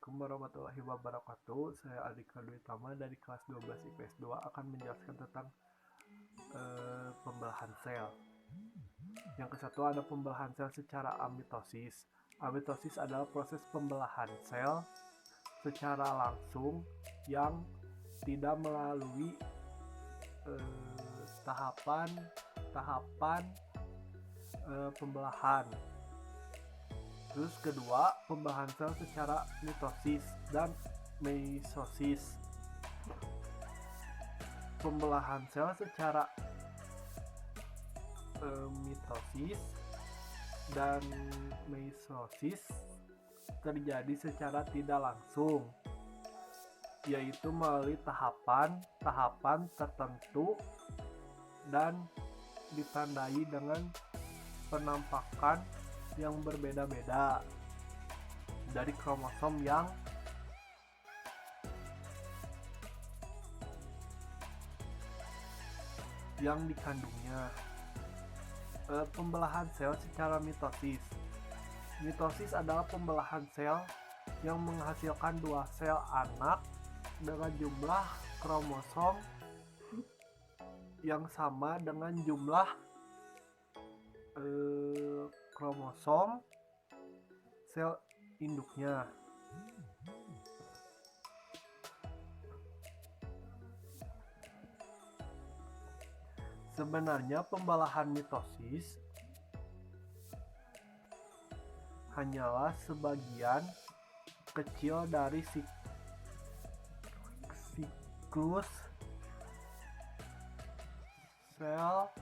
Assalamualaikum warahmatullahi wabarakatuh. Saya Adika Dwi Tama dari kelas 12 IPS 2 akan menjelaskan tentang pembelahan sel. Yang ke satu ada pembelahan sel secara amitosis. Amitosis adalah proses pembelahan sel secara langsung yang tidak melalui tahapan pembelahan. Terus kedua, pembelahan sel secara mitosis dan meiosis. Pembelahan sel secara mitosis dan meiosis terjadi secara tidak langsung, yaitu melalui tahapan tertentu dan ditandai dengan penampakan yang berbeda-beda dari kromosom yang dikandungnya. Pembelahan sel secara mitosis. Mitosis adalah pembelahan sel yang menghasilkan dua sel anak dengan jumlah kromosom yang sama dengan jumlah kromosom sel induknya. Sebenarnya pembelahan mitosis hanyalah sebagian kecil dari siklus sel.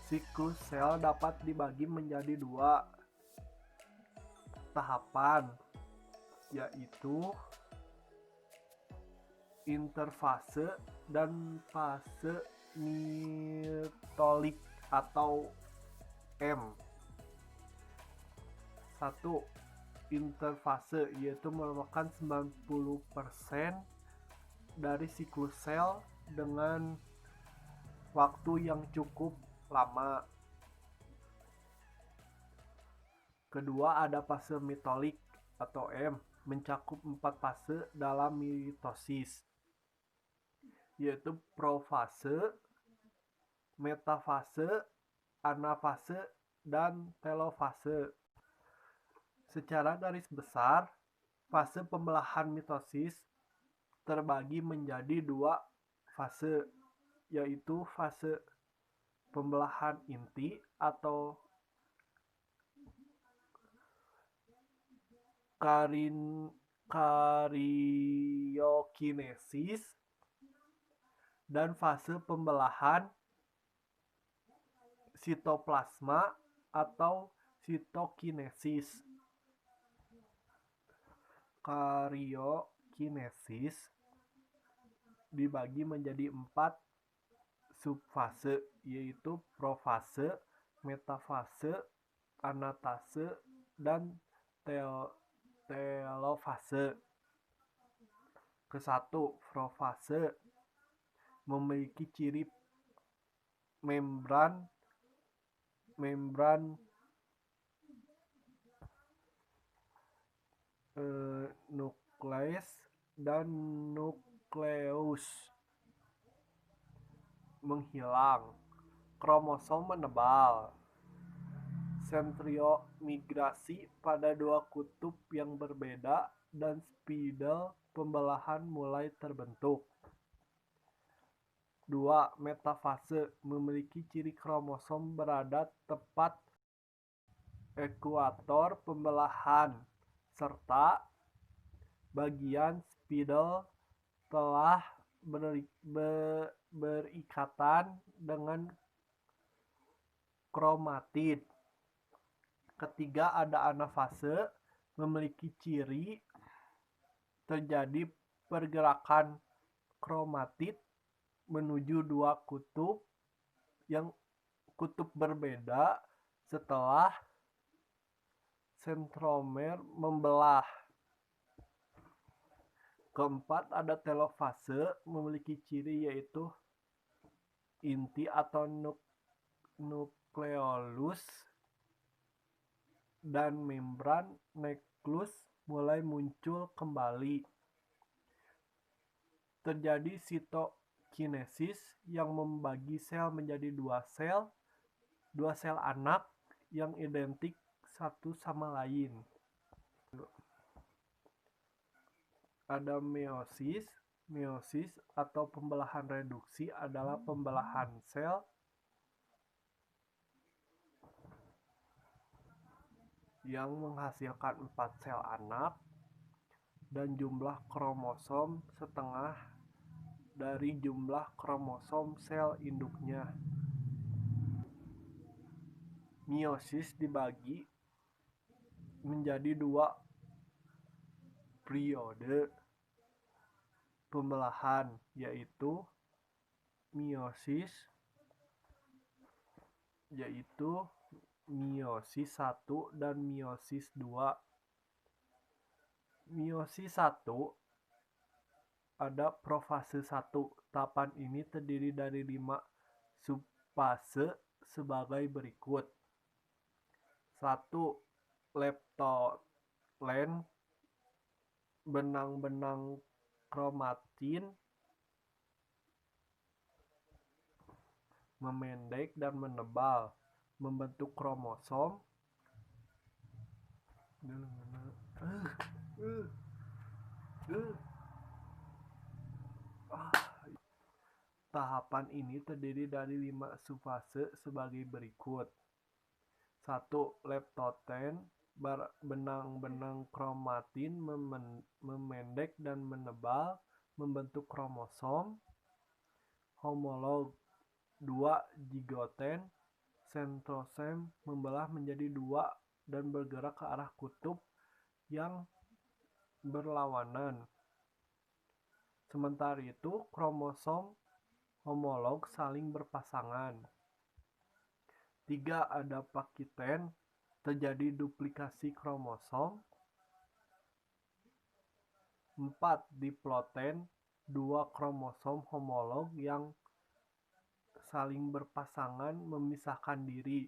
Siklus sel dapat dibagi menjadi dua tahapan, yaitu interfase dan fase mitolik atau M. 1. Interfase, yaitu merupakan 90% dari siklus sel dengan waktu yang cukup lama. Kedua, ada fase mitolik atau M, mencakup 4 fase dalam mitosis, yaitu profase, metafase, anafase, dan telofase. Secara garis besar, fase pembelahan mitosis terbagi menjadi dua fase, yaitu fase pembelahan inti atau kariokinesis dan fase pembelahan sitoplasma atau sitokinesis. Kariokinesis dibagi menjadi 4 subfase, yaitu profase, metafase, anatase, dan telofase. Kesatu, profase memiliki ciri membran nukleus dan nukleus menghilang, kromosom menebal, sentriomigrasi pada dua kutub yang berbeda, dan spidol pembelahan mulai terbentuk. 2. Metafase memiliki ciri kromosom berada tepat ekuator pembelahan, serta bagian spidol telah berikatan dengan kromatid. Ketiga, ada anafase memiliki ciri terjadi pergerakan kromatid menuju dua kutub berbeda setelah sentromer membelah. Keempat, ada telofase memiliki ciri yaitu inti atau nukleolus dan membran nucleus mulai muncul kembali. Terjadi sitokinesis yang membagi sel menjadi dua sel anak yang identik satu sama lain. Ada meiosis. Meiosis atau pembelahan reduksi adalah pembelahan sel yang menghasilkan 4 sel anak dan jumlah kromosom setengah dari jumlah kromosom sel induknya. Meiosis dibagi menjadi 2 periode pembelahan, yaitu meiosis 1 dan meiosis 2. Meiosis 1 ada profase 1. Tahapan ini terdiri dari 5 subfase sebagai berikut. 1. Leptolen, benang-benang kromatin memendek dan menebal, membentuk kromosom. Tahapan ini terdiri dari 5 subfase sebagai berikut. 1. Leptolen, benang-benang kromatin memendek dan menebal, membentuk kromosom. Homolog. 2. Zigoten, sentrosome, membelah menjadi 2 dan bergerak ke arah kutub yang berlawanan. Sementara itu, kromosom homolog saling berpasangan. 3. Ada pakiten, terjadi duplikasi kromosom. 4. Diploiden, 2 kromosom homolog yang saling berpasangan memisahkan diri.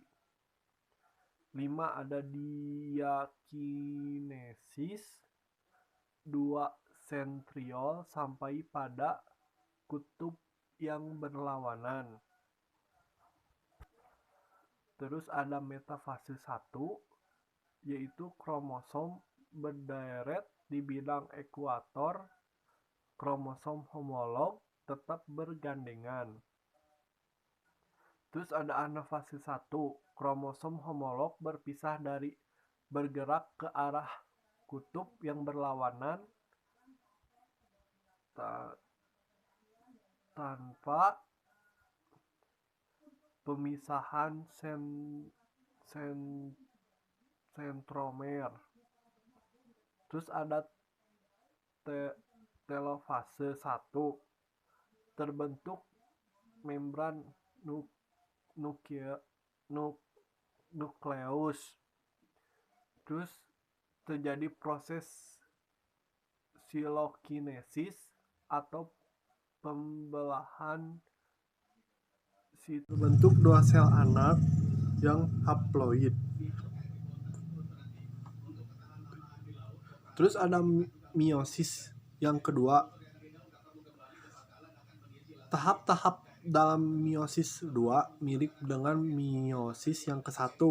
5. Ada diakinesis, 2 sentriol sampai pada kutub yang berlawanan. Terus ada metafase 1, yaitu kromosom berderet di bidang ekuator, kromosom homolog tetap bergandengan. Terus ada anafase 1, kromosom homolog berpisah dari bergerak ke arah kutub yang berlawanan tanpa pemisahan sentromer. Terus ada telofase 1, terbentuk membran nukleus. Terus terjadi proses silokinesis atau pembelahan terbentuk 2 sel anak yang haploid. Terus ada meiosis yang kedua. Tahap-tahap dalam meiosis 2 mirip dengan meiosis yang ke-1.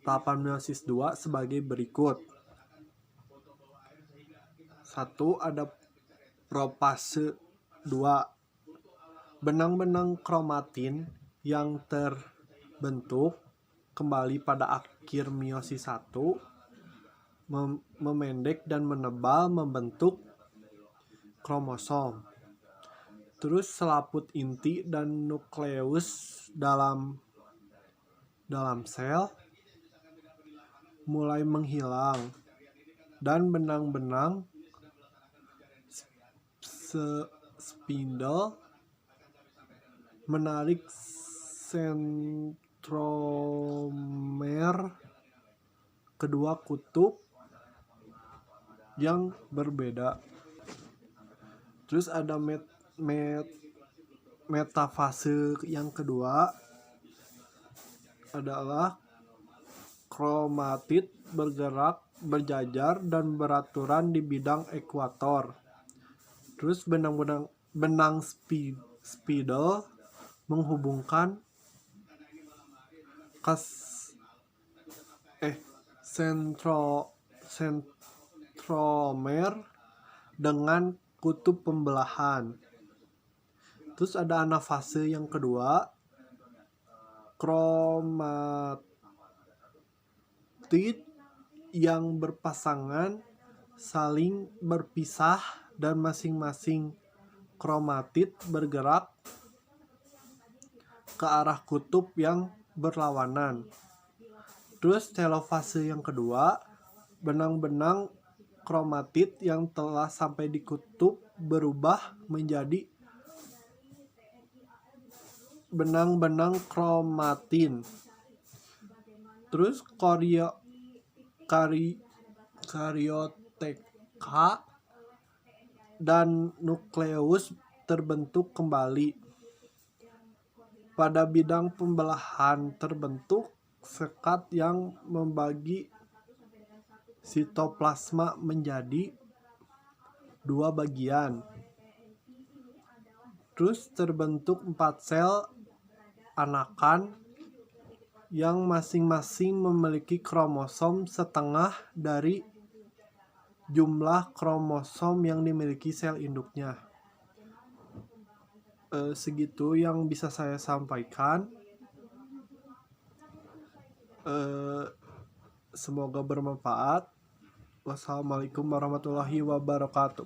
Tahapan meiosis 2 sebagai berikut. 1. Ada profase 2. Benang-benang kromatin yang terbentuk kembali pada akhir meiosis 1 memendek dan menebal, membentuk kromosom. Terus selaput inti dan nukleus dalam sel mulai menghilang dan benang-benang spindle menarik sentromer kedua kutub yang berbeda. Terus ada metafase yang kedua adalah kromatid bergerak, berjajar, dan beraturan di bidang ekuator. Terus benang spidol menghubungkan sentromer dengan kutub pembelahan. Terus ada anafase yang kedua, kromatid yang berpasangan saling berpisah dan masing-masing kromatid bergerak ke arah kutub yang berlawanan. Terus telofase yang kedua, benang-benang kromatid yang telah sampai di kutub berubah menjadi benang-benang kromatin. Terus karyoteka dan nukleus terbentuk kembali. Pada bidang pembelahan terbentuk sekat yang membagi sitoplasma menjadi dua bagian. Terus terbentuk 4 sel anakan yang masing-masing memiliki kromosom setengah dari jumlah kromosom yang dimiliki sel induknya. Segitu yang bisa saya sampaikan. Semoga bermanfaat. Wassalamualaikum warahmatullahi wabarakatuh.